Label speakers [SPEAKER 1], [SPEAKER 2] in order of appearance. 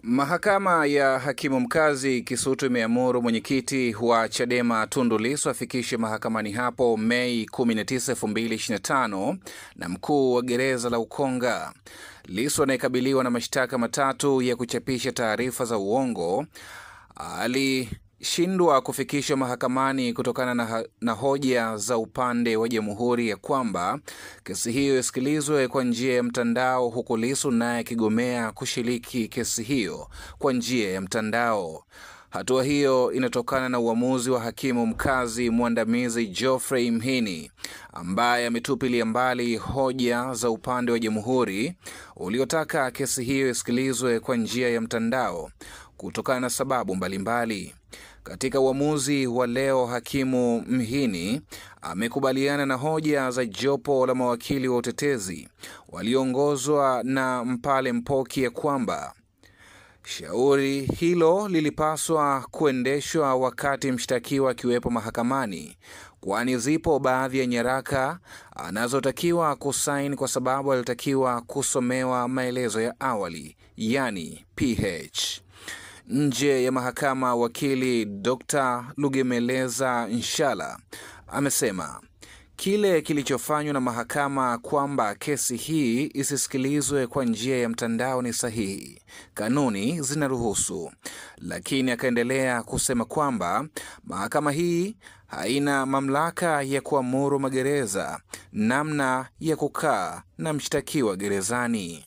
[SPEAKER 1] Mahakama ya hakimu mkazi Kisutu imeamuru mwenyekiti wa Chadema Tundu Lissu afikishe mahakamani hapo Mei 19, 2025 na mkuu wa gereza la Ukonga. Lissu anayekabiliwa na mashtaka matatu ya kuchapisha taarifa za uongo alishindwa kufikishwa mahakamani kutokana na hoja za upande wa jamhuri ya kwamba kesi hiyo isikilizwe kwa njia ya mtandao, huku Lissu naye akigomea kushiriki kesi hiyo kwa njia ya mtandao. Hatua hiyo inatokana na uamuzi wa hakimu mkazi mwandamizi Geoffrey Mhini ambaye ametupilia mbali hoja za upande wa jamhuri uliotaka kesi hiyo isikilizwe kwa njia ya mtandao kutokana na sababu mbalimbali. Katika uamuzi wa leo, hakimu Mhini amekubaliana na hoja za jopo la mawakili wa utetezi walioongozwa na Mpale Mpoki ya kwamba shauri hilo lilipaswa kuendeshwa wakati mshtakiwa akiwepo mahakamani, kwani zipo baadhi ya nyaraka anazotakiwa kusaini kwa sababu alitakiwa kusomewa maelezo ya awali, yani PH. Nje ya mahakama, wakili Dr. Lugemeleza Nshala amesema kile kilichofanywa na mahakama kwamba kesi hii isisikilizwe kwa njia ya mtandao ni sahihi, kanuni zinaruhusu, lakini akaendelea kusema kwamba mahakama hii haina mamlaka ya kuamuru magereza namna ya kukaa na mshtakiwa gerezani.